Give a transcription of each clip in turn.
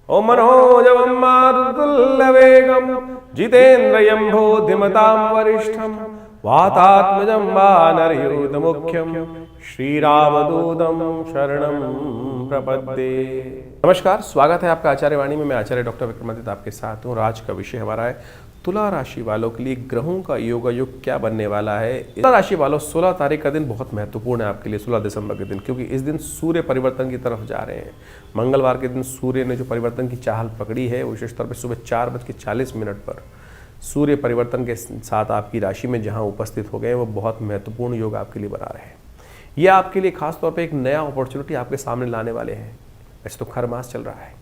ओम मनोजवं मारुतुल्यवेगं जितेन्द्रियं बुद्धिमतां वरिष्ठं वातात्मजं वानरयूथमुख्यं श्रीरामदूतं शरणं प्रपद्ये। नमस्कार, स्वागत है आपका आचार्य वाणी में। मैं आचार्य डॉक्टर विक्रमादित्य आपके साथ हूँ। आज का विषय हमारा है तुला राशि वालों के लिए ग्रहों का योग क्या बनने वाला है। तुला राशि वालों 16 तारीख का दिन बहुत महत्वपूर्ण है आपके लिए, 16 दिसंबर के दिन, क्योंकि इस दिन सूर्य परिवर्तन की तरफ जा रहे हैं। मंगलवार के दिन सूर्य ने जो परिवर्तन की चाल पकड़ी है, विशेष तौर पर सुबह 4:40 पर सूर्य परिवर्तन के साथ आपकी राशि में जहाँ उपस्थित हो गए, वो बहुत महत्वपूर्ण योग आपके लिए बना रहे हैं। ये आपके लिए खासतौर पर एक नया अपॉर्चुनिटी आपके सामने लाने वाले हैं। वैसे तो खर मास चल रहा है,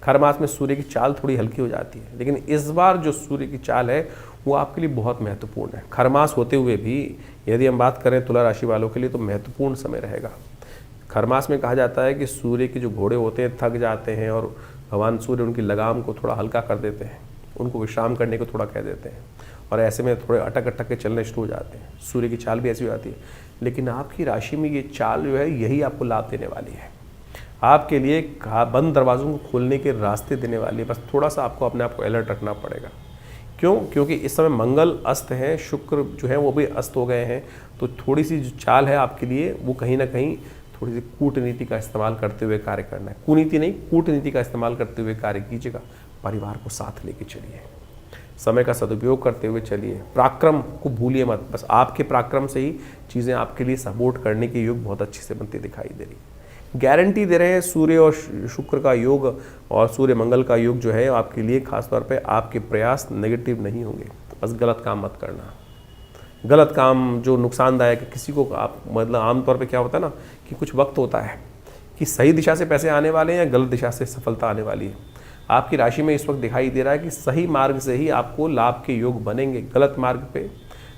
खर मास में सूर्य की चाल थोड़ी हल्की हो जाती है, लेकिन इस बार जो सूर्य की चाल है वो आपके लिए बहुत महत्वपूर्ण है। खर मास होते हुए भी यदि हम बात करें तुला राशि वालों के लिए तो महत्वपूर्ण समय रहेगा। खर मास में कहा जाता है कि सूर्य के जो घोड़े होते हैं थक जाते हैं और भगवान सूर्य उनकी लगाम को थोड़ा हल्का कर देते हैं, उनको विश्राम करने को थोड़ा कह देते हैं, और ऐसे में थोड़े अटक अटक के चलने शुरू हो जाते हैं। सूर्य की चाल भी ऐसी हो जाती है, लेकिन आपकी राशि में ये चाल जो है यही आपको लाभ देने वाली है। आपके लिए बंद दरवाज़ों को खोलने के रास्ते देने वाली है। बस थोड़ा सा आपको अपने आप को अलर्ट रखना पड़ेगा। क्यों? क्योंकि इस समय मंगल अस्त है, शुक्र जो है वो भी अस्त हो गए हैं। तो थोड़ी सी जो चाल है आपके लिए वो कहीं ना कहीं थोड़ी सी कूटनीति का इस्तेमाल करते हुए कार्य करना है। कुनीति नहीं, कूटनीति का इस्तेमाल करते हुए कार्य कीजिएगा। परिवार को साथ लेके चलिए, समय का सदुपयोग करते हुए चलिए, पराक्रम को भूलिए मत। बस आपके पराक्रम से ही चीज़ें आपके लिए सपोर्ट करने के योग बहुत अच्छे से बनती दिखाई दे रही है। गारंटी दे रहे हैं सूर्य और शुक्र का योग और सूर्य मंगल का योग जो है आपके लिए खासतौर पे आपके प्रयास नेगेटिव नहीं होंगे। बस गलत काम मत करना। गलत काम जो नुकसानदायक है किसी को, आप मतलब आमतौर पे क्या होता है ना कि कुछ वक्त होता है कि सही दिशा से पैसे आने वाले हैं या गलत दिशा से सफलता आने वाली है। आपकी राशि में इस वक्त दिखाई दे रहा है कि सही मार्ग से ही आपको लाभ के योग बनेंगे। गलत मार्ग पे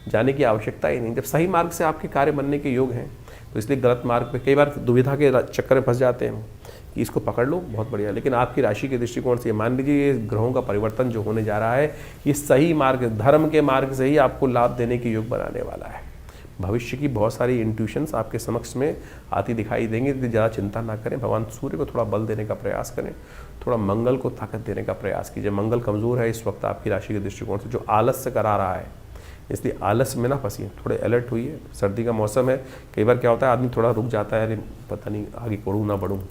जाने की आवश्यकता ही नहीं। जब सही मार्ग से आपके कार्य बनने के योग हैं तो इसलिए गलत मार्ग पे कई बार दुविधा के चक्कर में फंस जाते हैं कि इसको पकड़ लो, बहुत बढ़िया। लेकिन आपकी राशि के दृष्टिकोण से मान लीजिए ये ग्रहों का परिवर्तन जो होने जा रहा है ये सही मार्ग, धर्म के मार्ग से ही आपको लाभ देने के योग बनाने वाला है। भविष्य की बहुत सारी इंट्यूशंस आपके समक्ष में आती दिखाई देंगी। ज़्यादा चिंता ना करें, भगवान सूर्य को थोड़ा बल देने का प्रयास करें, थोड़ा मंगल को ताकत देने का प्रयास कीजिए। मंगल कमज़ोर है इस वक्त आपकी राशि के दृष्टिकोण से, जो आलस्य करा रहा है, इसलिए आलस में ना फंसिए, थोड़े अलर्ट हुई। सर्दी का मौसम है, कई बार क्या होता है आदमी थोड़ा रुक जाता है, अरे पता नहीं आगे बढ़ूँ ना बढ़ूँ।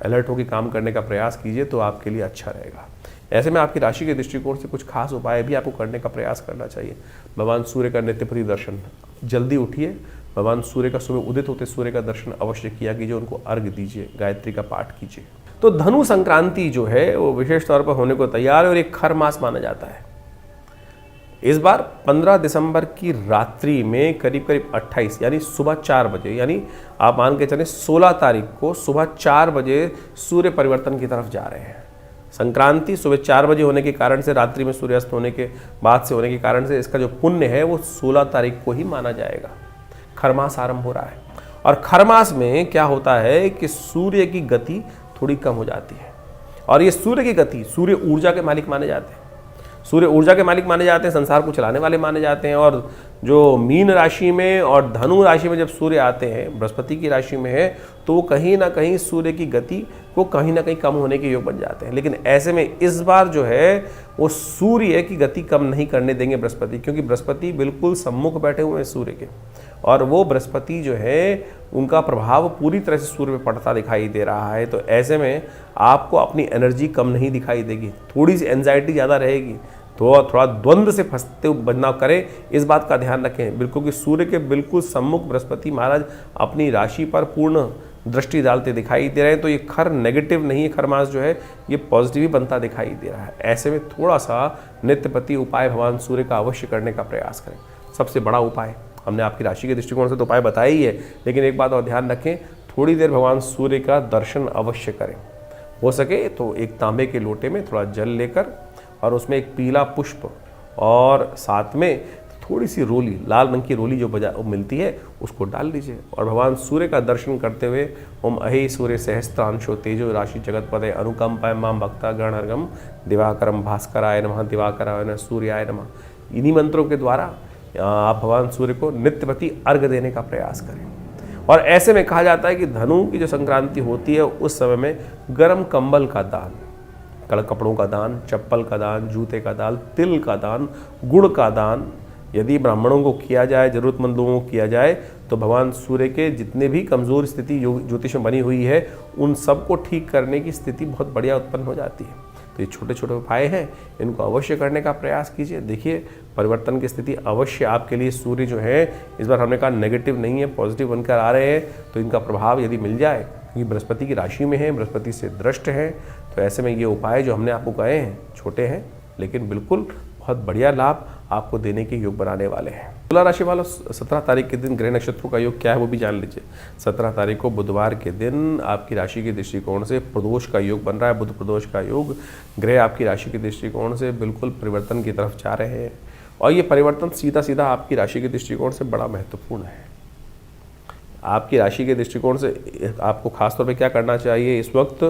अलर्ट होकर काम करने का प्रयास कीजिए तो आपके लिए अच्छा रहेगा। ऐसे में आपकी राशि के दृष्टिकोण से कुछ खास उपाय भी आपको करने का प्रयास करना चाहिए। भगवान सूर्य का नित्यप्रति दर्शन, जल्दी उठिए, भगवान सूर्य का सुबह उदित होते सूर्य का दर्शन अवश्य किया कीजिए, उनको अर्घ्य दीजिए, गायत्री का पाठ कीजिए। तो धनु संक्रांति जो है वो विशेष तौर पर होने को तैयार है और एक खर मास माना जाता है। इस बार 15 दिसंबर की रात्रि में करीब 28 यानी सुबह 4 बजे, यानी आप मान के चलें 16 तारीख को सुबह 4 बजे सूर्य परिवर्तन की तरफ जा रहे हैं। संक्रांति सुबह 4 बजे होने के कारण से, रात्रि में सूर्यास्त होने के बाद से होने के कारण से इसका जो पुण्य है वो 16 तारीख को ही माना जाएगा। खरमास आरंभ हो रहा है और खरमास में क्या होता है कि सूर्य की गति थोड़ी कम हो जाती है। और ये सूर्य की गति, सूर्य ऊर्जा के मालिक माने जाते हैं। सूर्य ऊर्जा के मालिक माने जाते हैं, संसार को चलाने वाले माने जाते हैं। और जो मीन राशि में और धनु राशि में जब सूर्य आते हैं, बृहस्पति की राशि में है, तो वो कहीं ना कहीं सूर्य की गति को कहीं ना कहीं कम होने के योग बन जाते हैं। लेकिन ऐसे में इस बार जो है वो सूर्य की गति कम नहीं करने देंगे बृहस्पति, क्योंकि बृहस्पति बिल्कुल सम्मुख बैठे हुए हैं सूर्य के, और वो बृहस्पति जो है उनका प्रभाव पूरी तरह से सूर्य पे पड़ता दिखाई दे रहा है। तो ऐसे में आपको अपनी एनर्जी कम नहीं दिखाई देगी, थोड़ी सी एंजाइटी ज़्यादा रहेगी, तो थोड़ा द्वंद्व से फंसते बदलाव करें, इस बात का ध्यान रखें। बिल्कुल कि सूर्य के बिल्कुल सम्मुख बृहस्पति महाराज अपनी राशि पर पूर्ण दृष्टि डालते दिखाई दे रहे हैं। तो ये खर नेगेटिव नहीं है, खर मास जो है ये पॉजिटिव ही बनता दिखाई दे रहा है। ऐसे में थोड़ा सा नित्यपति उपाय भगवान सूर्य का अवश्य करने का प्रयास करें। सबसे बड़ा उपाय हमने आपकी राशि के दृष्टिकोण से तो उपाय बताया ही है, लेकिन एक बात और ध्यान रखें, थोड़ी देर भगवान सूर्य का दर्शन अवश्य करें। हो सके तो एक तांबे के लोटे में थोड़ा जल लेकर और उसमें एक पीला पुष्प और साथ में थोड़ी सी रोली, लाल रंग की रोली जो मिलती है उसको डाल लीजिए और भगवान सूर्य का दर्शन करते हुए ओम अहे सूर्य सहस्त्रांशो तेजो राशि जगतपते अनुकंपाय माम भक्ता गणर्गम दिवाकरम भास्कराय नमः दिवाकराय नमः सूर्याय नमः, इन्हीं मंत्रों के द्वारा आप भगवान सूर्य को नित्यप्रति अर्घ्य देने का प्रयास करें। और ऐसे में कहा जाता है कि धनु की जो संक्रांति होती है उस समय में गर्म कंबल का दान, कपड़ों का दान, चप्पल का दान, जूते का दान, तिल का दान, गुड़ का दान यदि ब्राह्मणों को किया जाए, जरूरतमंद लोगों को किया जाए, तो भगवान सूर्य के जितने भी कमज़ोर स्थिति ज्योतिष में बनी हुई है उन सबको ठीक करने की स्थिति बहुत बढ़िया उत्पन्न हो जाती है। तो ये छोटे छोटे उपाय हैं, इनको अवश्य करने का प्रयास कीजिए। देखिए परिवर्तन की स्थिति अवश्य आपके लिए, सूर्य जो है इस बार हमने कहा नेगेटिव नहीं है, पॉजिटिव बनकर आ रहे हैं, तो इनका प्रभाव यदि मिल जाए, क्योंकि बृहस्पति की राशि में है, बृहस्पति से दृष्ट है, तो ऐसे में ये उपाय जो हमने आपको कहे हैं छोटे हैं लेकिन बिल्कुल बहुत बढ़िया लाभ आपको देने के योग बनाने वाले हैं। तुला राशि वालों 17 तारीख के दिन ग्रह नक्षत्रों का योग क्या है वो भी जान लीजिए। 17 तारीख को बुधवार के दिन आपकी राशि के दृष्टिकोण से प्रदोष का योग बन रहा है, बुध प्रदोष का योग। ग्रह आपकी राशि के दृष्टिकोण से बिल्कुल परिवर्तन की तरफ जा रहे हैं और ये परिवर्तन सीधा सीधा आपकी राशि के दृष्टिकोण से बड़ा महत्वपूर्ण है। आपकी राशि के दृष्टिकोण से आपको खासतौर पे क्या करना चाहिए, इस वक्त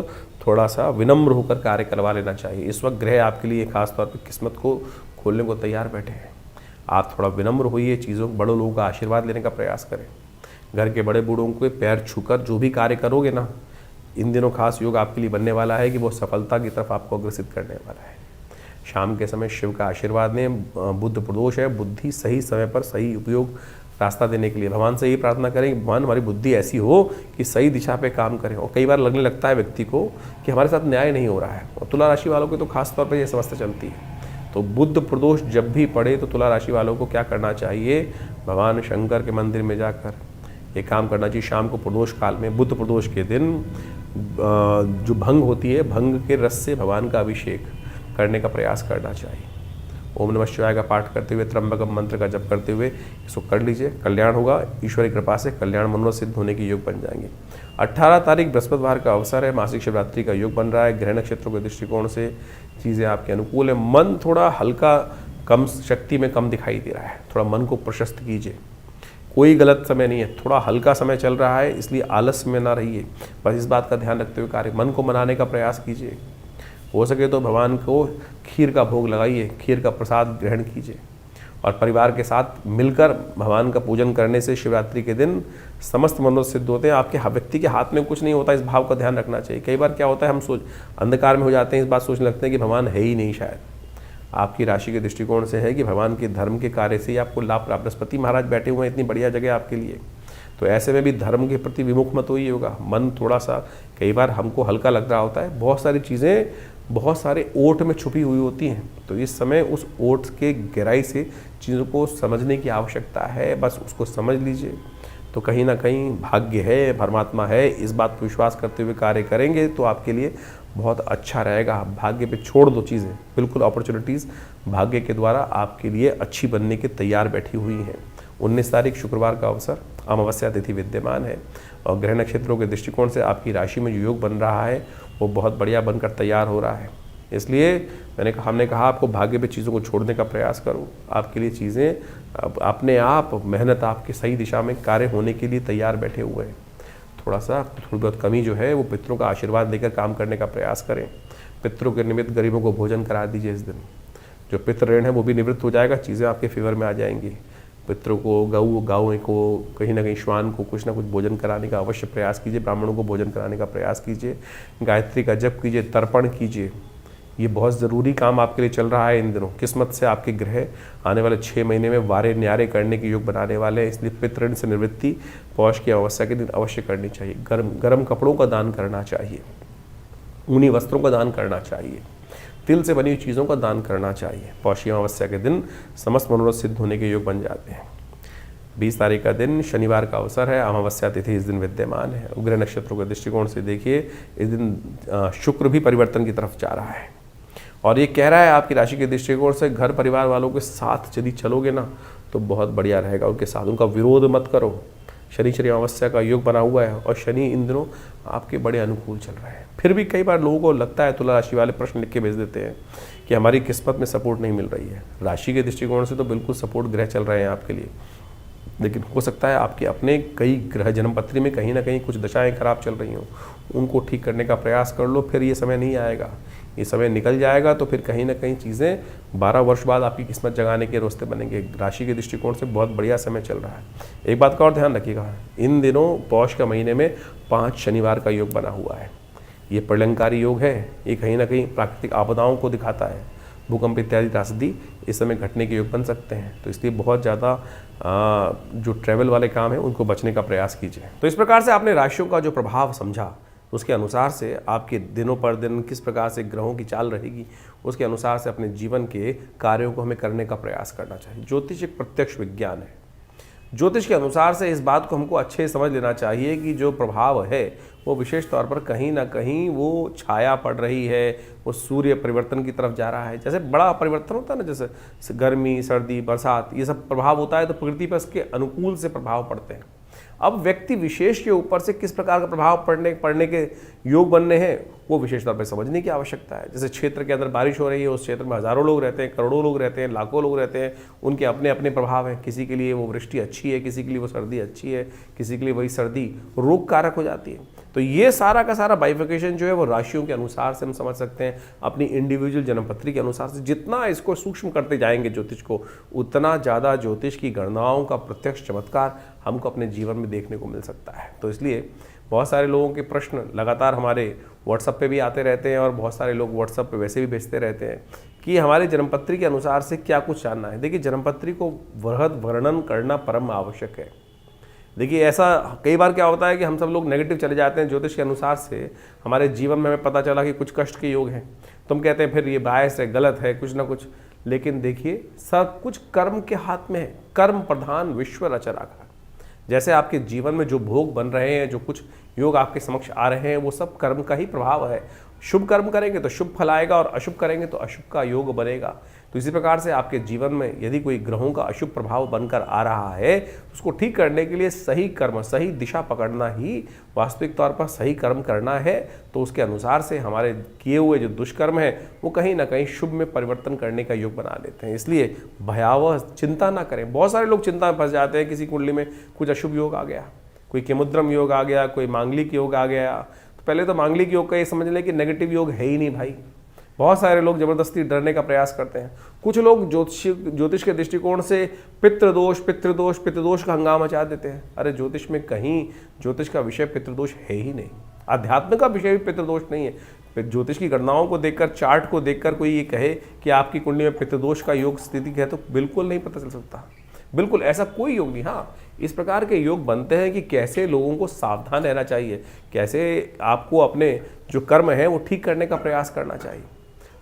थोड़ा सा विनम्र होकर कार्य करवा लेना चाहिए। इस वक्त ग्रह आपके लिए खासतौर पे किस्मत को खोलने को तैयार बैठे हैं। आप थोड़ा विनम्र होइए, चीज़ों बड़े लोगों का आशीर्वाद लेने का प्रयास करें। घर के बड़े बूढ़ों के पैर छूकर जो भी कार्य करोगे ना, इन दिनों खास योग आपके लिए बनने वाला है कि वो सफलता की तरफ आपको अग्रसित करने वाला है। शाम के समय शिव का आशीर्वाद लें। बुध प्रदोष है, बुद्धि सही समय पर सही उपयोग रास्ता देने के लिए भगवान से यही प्रार्थना करें कि भगवान हमारी बुद्धि ऐसी हो कि सही दिशा पे काम करें। और कई बार लगने लगता है व्यक्ति को कि हमारे साथ न्याय नहीं हो रहा है, और तुला राशि वालों की तो खास तौर पर यह समस्या चलती है। तो बुध प्रदोष जब भी पड़े तो तुला राशि वालों को क्या करना चाहिए, भगवान शंकर के मंदिर में जाकर ये काम करना चाहिए। शाम को प्रदोष काल में, बुध प्रदोष के दिन जो भंग होती है, भंग के रस से भगवान का अभिषेक करने का प्रयास करना चाहिए। ओम नमः शिवाय का पाठ करते हुए, त्र्यंबकम मंत्र का जप करते हुए इसको कर लीजिए, कल्याण होगा। ईश्वरी कृपा से कल्याण मनोरथ सिद्ध होने के योग बन जाएंगे। 18 तारीख बृहस्पतिवार का अवसर है, मासिक शिवरात्रि का योग बन रहा है। ग्रह नक्षत्रों के दृष्टिकोण से चीज़ें आपके अनुकूल है। मन थोड़ा हल्का कम शक्ति में कम दिखाई दे रहा है, थोड़ा मन को प्रशस्त कीजिए। कोई गलत समय नहीं है, थोड़ा हल्का समय चल रहा है, इसलिए आलस में ना रहिए। बस इस बात का ध्यान रखते हुए कार्य, मन को मनाने का प्रयास कीजिए। हो सके तो भगवान को खीर का भोग लगाइए, खीर का प्रसाद ग्रहण कीजिए और परिवार के साथ मिलकर भगवान का पूजन करने से शिवरात्रि के दिन समस्त मनोरथ सिद्ध होते हैं। आपके व्यक्ति के हाथ में कुछ नहीं होता, इस भाव का ध्यान रखना चाहिए। कई बार क्या होता है, हम अंधकार में हो जाते हैं, इस बात सोचने लगते हैं कि भगवान है ही नहीं। शायद आपकी राशि के दृष्टिकोण से है कि भगवान के धर्म के कार्य से ही आपको लाभ प्राप्त। बृहस्पति महाराज बैठे हुए हैं, इतनी बढ़िया जगह आपके लिए, तो ऐसे में भी धर्म के प्रति विमुख मत होइए होगा। मन थोड़ा सा कई बार हमको हल्का लग रहा होता है, बहुत सारी चीज़ें बहुत सारे ओट में छुपी हुई होती हैं, तो इस समय उस ओट के गहराई से चीज़ों को समझने की आवश्यकता है। बस उसको समझ लीजिए तो कहीं ना कहीं भाग्य है, परमात्मा है, इस बात पर विश्वास करते हुए कार्य करेंगे तो आपके लिए बहुत अच्छा रहेगा। भाग्य पे छोड़ दो चीज़ें, बिल्कुल अपॉर्चुनिटीज़ भाग्य के द्वारा आपके लिए अच्छी बनने के तैयार बैठी हुई हैं। 19 तारीख शुक्रवार का अवसर, अमावस्या तिथि विद्यमान है और ग्रह नक्षत्रों के दृष्टिकोण से आपकी राशि में जो योग बन रहा है वो बहुत बढ़िया बनकर तैयार हो रहा है। इसलिए हमने कहा आपको भाग्य पे चीज़ों को छोड़ने का प्रयास करो। आपके लिए चीज़ें अपने आप, मेहनत आपके सही दिशा में कार्य होने के लिए तैयार बैठे हुए हैं। थोड़ी बहुत कमी जो है वो पितरों का आशीर्वाद लेकर काम करने का प्रयास करें। पितरों के निमित्त गरीबों को भोजन करा दीजिए। इस दिन जो पितृ ऋण है वो भी निवृत्त हो जाएगा, चीज़ें आपके फेवर में आ जाएंगी। पितरों को, गाँव को, कहीं ना कहीं श्वान को कुछ ना कुछ भोजन कराने का अवश्य प्रयास कीजिए। ब्राह्मणों को भोजन कराने का प्रयास कीजिए। गायत्री का जप कीजिए, तर्पण कीजिए। ये बहुत ज़रूरी काम आपके लिए चल रहा है इन दिनों। किस्मत से आपके ग्रह आने वाले 6 महीने में वारे न्यारे करने के योग बनाने वाले हैं, इसलिए पितृ ऋण से निवृत्ति पौष की अमावस्या के दिन अवश्य करनी चाहिए। गर्म कपड़ों का दान करना चाहिए, ऊनी वस्त्रों का दान करना चाहिए, तिल से बनी हुई चीज़ों का दान करना चाहिए। पौष की अमावस्या के दिन समस्त मनोरथ सिद्ध होने के योग बन जाते हैं। 20 तारीख का दिन शनिवार का अवसर है, अमावस्या तिथि इस दिन विद्यमान है। ग्रह नक्षत्रों के दृष्टिकोण से देखिए इस दिन शुक्र भी परिवर्तन की तरफ जा रहा है और ये कह रहा है आपकी राशि के दृष्टिकोण से घर परिवार वालों के साथ यदि चलोगे ना तो बहुत बढ़िया रहेगा। उनके साथ उनका विरोध मत करो। शनि अमावस्या का योग बना हुआ है और शनि इन दिनों आपके बड़े अनुकूल चल रहे हैं। फिर भी कई बार लोगों को लगता है, तुला राशि वाले प्रश्न लिख के भेज देते हैं कि हमारी किस्मत में सपोर्ट नहीं मिल रही है। राशि के दृष्टिकोण से तो बिल्कुल सपोर्ट ग्रह चल रहे हैं आपके लिए, लेकिन हो सकता है आपके अपने कई ग्रह जन्मपत्री में कहीं ना कहीं कुछ दशाएं खराब चल रही हों, उनको ठीक करने का प्रयास कर लो। फिर ये समय नहीं आएगा, ये समय निकल जाएगा तो फिर कहीं ना कहीं चीज़ें 12 वर्ष बाद आपकी किस्मत जगाने के रास्ते बनेंगे। राशि के दृष्टिकोण से बहुत बढ़िया समय चल रहा है। एक बात का और ध्यान रखिएगा, इन दिनों पौष का महीने में 5 शनिवार का योग बना हुआ है। ये प्रलयंकारी योग है, ये कहीं ना कहीं प्राकृतिक आपदाओं को दिखाता है। भूकंप इत्यादि त्रासदी इस समय घटने के योग बन सकते हैं, तो इसलिए बहुत ज़्यादा जो ट्रैवल वाले काम हैं उनको बचने का प्रयास कीजिए। तो इस प्रकार से आपने राशियों का जो प्रभाव समझा, उसके अनुसार से आपके दिनों पर दिन किस प्रकार से ग्रहों की चाल रहेगी, उसके अनुसार से अपने जीवन के कार्यों को हमें करने का प्रयास करना चाहिए। ज्योतिष एक प्रत्यक्ष विज्ञान है। ज्योतिष के अनुसार से इस बात को हमको अच्छे से समझ लेना चाहिए कि जो प्रभाव है वो विशेष तौर पर कहीं ना कहीं वो छाया पड़ रही है, वो सूर्य परिवर्तन की तरफ जा रहा है। जैसे बड़ा परिवर्तन होता है ना, जैसे गर्मी, सर्दी, बरसात, ये सब प्रभाव होता है तो प्रकृति पर इसके अनुकूल से प्रभाव पड़ते हैं। अब व्यक्ति विशेष के ऊपर से किस प्रकार का प्रभाव पड़ने के योग बनने हैं, वो विशेष तौर पर समझने की आवश्यकता है। जैसे क्षेत्र के अंदर बारिश हो रही है, उस क्षेत्र में हज़ारों लोग रहते हैं, करोड़ों लोग रहते हैं, लाखों लोग रहते हैं, उनके अपने अपने प्रभाव हैं। किसी के लिए वो वृष्टि अच्छी है, किसी के लिए वो सर्दी अच्छी है, किसी के लिए वही सर्दी रोग कारक हो जाती है। तो ये सारा का सारा बाइफिकेशन जो है वो राशियों के अनुसार से हम समझ सकते हैं, अपनी इंडिविजुअल जन्मपत्री के अनुसार से। जितना इसको सूक्ष्म करते जाएंगे ज्योतिष को, उतना ज़्यादा ज्योतिष की गणनाओं का प्रत्यक्ष चमत्कार हमको अपने जीवन में देखने को मिल सकता है। तो इसलिए बहुत सारे लोगों के प्रश्न लगातार हमारे व्हाट्सएप पे भी आते रहते हैं, और बहुत सारे लोग व्हाट्सएप पे वैसे भी भेजते रहते हैं कि हमारे जन्मपत्री के अनुसार से क्या कुछ जानना है। देखिए, जन्मपत्री को वृहद वर्णन करना परम आवश्यक है। देखिए, ऐसा कई बार क्या होता है कि हम सब लोग नेगेटिव चले जाते हैं ज्योतिष के अनुसार से। हमारे जीवन में हमें पता चला कि कुछ कष्ट के योग हैं, तो हम कहते हैं फिर ये बायस है, गलत है, कुछ ना कुछ। लेकिन देखिए, सब कुछ कर्म के हाथ में है। कर्म प्रधान विश्व रच राखा। जैसे आपके जीवन में जो भोग बन रहे हैं, जो कुछ योग आपके समक्ष आ रहे हैं, वो सब कर्म का ही प्रभाव है। शुभ कर्म करेंगे तो शुभ फल आएगा, और अशुभ करेंगे तो अशुभ का योग बनेगा। तो इसी प्रकार से आपके जीवन में यदि कोई ग्रहों का अशुभ प्रभाव बनकर आ रहा है, तो उसको ठीक करने के लिए सही कर्म, सही दिशा पकड़ना ही वास्तविक तौर पर सही कर्म करना है। तो उसके अनुसार से हमारे किए हुए जो दुष्कर्म है वो कहीं ना कहीं शुभ में परिवर्तन करने का योग बना लेते हैं। इसलिए भयावह चिंता ना करें। बहुत सारे लोग चिंता में फंस जाते हैं, किसी कुंडली में कुछ अशुभ योग आ गया, कोई केमुद्रम योग आ गया, कोई मांगलिक योग आ गया। तो पहले तो मांगलिक योग का ये समझ लें कि नेगेटिव योग है ही नहीं भाई। बहुत सारे लोग जबरदस्ती डरने का प्रयास करते हैं। कुछ लोग ज्योतिष के दृष्टिकोण से पितृदोष का हंगामा मचा देते हैं। अरे ज्योतिष में कहीं ज्योतिष का विषय पितृदोष है ही नहीं। अध्यात्म का विषय भी पितृदोष नहीं है। ज्योतिष की गणनाओं को देखकर, चार्ट को देखकर कोई ये कहे कि आपकी कुंडली में पितृदोष का योग स्थिति है, तो बिल्कुल नहीं पता चल सकता। बिल्कुल ऐसा कोई योग नहीं। हाँ, इस प्रकार के योग बनते हैं कि कैसे लोगों को सावधान रहना चाहिए, कैसे आपको अपने जो कर्म है वो ठीक करने का प्रयास करना चाहिए।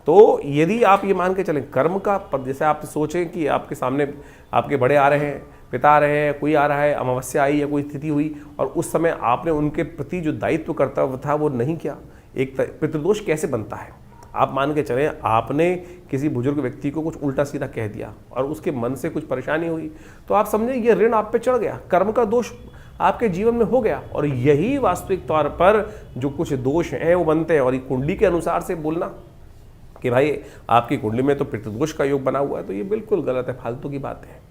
तो यदि आप ये मान के चलें कर्म का, जैसे आप सोचें कि आपके सामने आपके बड़े आ रहे हैं, पिता आ रहे हैं, कोई आ रहा है, अमावस्या आई या कोई स्थिति हुई, और उस समय आपने उनके प्रति जो दायित्व कर्तव्य था वो नहीं किया, एक पितृदोष कैसे बनता है। आप मान के चलें आपने किसी बुजुर्ग व्यक्ति को कुछ उल्टा सीधा कह दिया और उसके मन से कुछ परेशानी हुई, तो आप समझें ये ऋण आप पे चढ़ गया, कर्म का दोष आपके जीवन में हो गया। और यही वास्तविक तौर पर जो कुछ दोष हैं वो बनते हैं। और ये कुंडली के अनुसार से बोलना कि भाई आपकी कुंडली में तो पितृदोष का योग बना हुआ है, तो ये बिल्कुल गलत है, फालतू की बात है।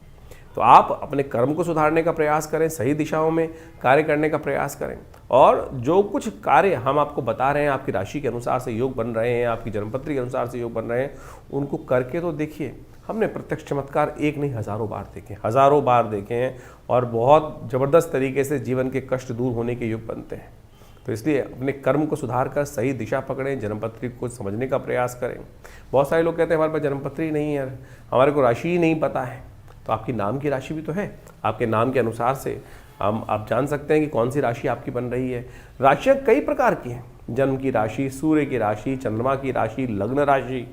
तो आप अपने कर्म को सुधारने का प्रयास करें, सही दिशाओं में कार्य करने का प्रयास करें, और जो कुछ कार्य हम आपको बता रहे हैं, आपकी राशि के अनुसार से योग बन रहे हैं, आपकी जन्मपत्री के अनुसार से योग बन रहे हैं, उनको करके तो देखिए। हमने प्रत्यक्ष चमत्कार एक नहीं हज़ारों बार देखे, हज़ारों बार देखे हैं, और बहुत ज़बरदस्त तरीके से जीवन के कष्ट दूर होने के योग बनते हैं। तो इसलिए अपने कर्म को सुधार कर सही दिशा पकड़ें, जन्मपत्री को समझने का प्रयास करें। बहुत सारे लोग कहते हैं हमारे पास जन्मपत्री नहीं है, हमारे को राशि ही नहीं पता है। तो आपकी नाम की राशि भी तो है, आपके नाम के अनुसार से आप जान सकते हैं कि कौन सी राशि आपकी बन रही है। राशियाँ कई प्रकार की हैं, जन्म की राशि, सूर्य की राशि, चंद्रमा की राशि, लग्न राशि,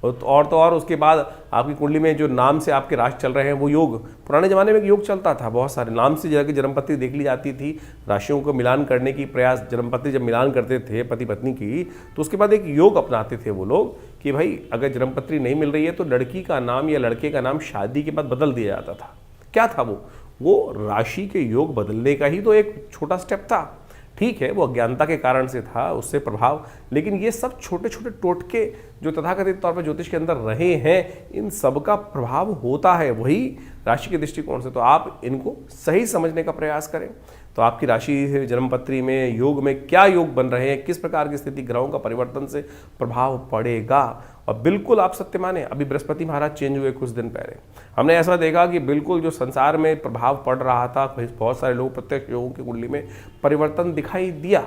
और तो और उसके बाद आपकी कुंडली में जो नाम से आपके राशि चल रहे हैं वो योग। पुराने ज़माने में एक योग चलता था, बहुत सारे नाम से जाकर जन्मपत्री देख ली जाती थी, राशियों को मिलान करने की प्रयास। जन्मपत्री जब मिलान करते थे पति पत्नी की, तो उसके बाद एक योग अपनाते थे वो लोग कि भाई अगर जन्मपत्री नहीं मिल रही है तो लड़की का नाम या लड़के का नाम शादी के बाद बदल दिया जाता था। क्या था वो राशि के योग बदलने का ही तो एक छोटा स्टेप था। ठीक है, वो अज्ञानता के कारण से था, उससे प्रभाव, लेकिन ये सब छोटे छोटे टोटके जो तथाकथित तौर पर ज्योतिष के अंदर रहे हैं, इन सब का प्रभाव होता है वही राशि के दृष्टिकोण से। तो आप इनको सही समझने का प्रयास करें। तो आपकी राशि जन्मपत्री में योग में क्या योग बन रहे हैं, किस प्रकार की स्थिति ग्रहों का परिवर्तन से प्रभाव पड़ेगा। और बिल्कुल आप सत्य माने, अभी बृहस्पति महाराज चेंज हुए कुछ दिन पहले, हमने ऐसा देखा कि बिल्कुल जो संसार में प्रभाव पड़ रहा था, बहुत सारे लोग प्रत्यक्ष योगों की कुंडली में परिवर्तन दिखाई दिया।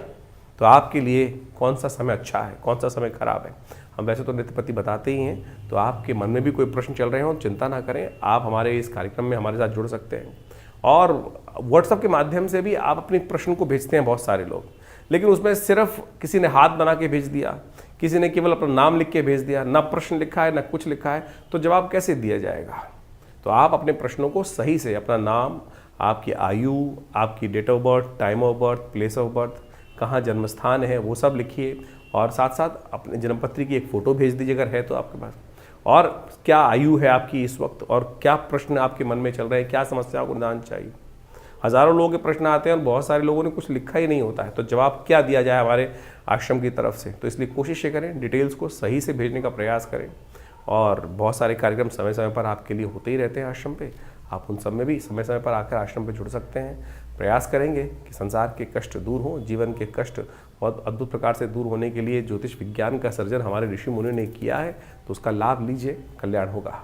तो आपके लिए कौन सा समय अच्छा है, कौन सा समय खराब है। हम वैसे तो नित्यपति बताते ही हैं, तो आपके मन में भी कोई प्रश्न चल रहे हो चिंता ना करें, आप हमारे इस कार्यक्रम में हमारे साथ जुड़ सकते हैं। और व्हाट्सएप के माध्यम से भी आप अपने प्रश्न को भेजते हैं बहुत सारे लोग, लेकिन उसमें सिर्फ किसी ने हाथ बना के भेज दिया, किसी ने केवल अपना नाम लिख के भेज दिया, ना प्रश्न लिखा है ना कुछ लिखा है, तो जवाब कैसे दिया जाएगा। तो आप अपने प्रश्नों को सही से अपना नाम, आपकी आयु, आपकी date of birth, time of birth, place of birth, कहाँ जन्म स्थान है, वो सब लिखिए और साथ साथ अपने जन्मपत्री की एक फ़ोटो भेज दीजिए अगर है तो आपके पास, और क्या आयु है आपकी इस वक्त और क्या प्रश्न आपके मन में चल रहे हैं, क्या समस्याओं को निदान चाहिए। हज़ारों लोगों के प्रश्न आते हैं और बहुत सारे लोगों ने कुछ लिखा ही नहीं होता है, तो जवाब क्या दिया जाए हमारे आश्रम की तरफ से। तो इसलिए कोशिश ये करें डिटेल्स को सही से भेजने का प्रयास करें। और बहुत सारे कार्यक्रम समय समय पर आपके लिए होते ही रहते हैं आश्रम पे, आप उन सब में भी समय समय पर आकर आश्रम पे जुड़ सकते हैं। प्रयास करेंगे कि संसार के कष्ट दूर हों, जीवन के कष्ट बहुत अद्भुत प्रकार से दूर होने के लिए ज्योतिष विज्ञान का सर्जन हमारे ऋषि मुनि ने किया है, तो उसका लाभ लीजिए, कल्याण होगा।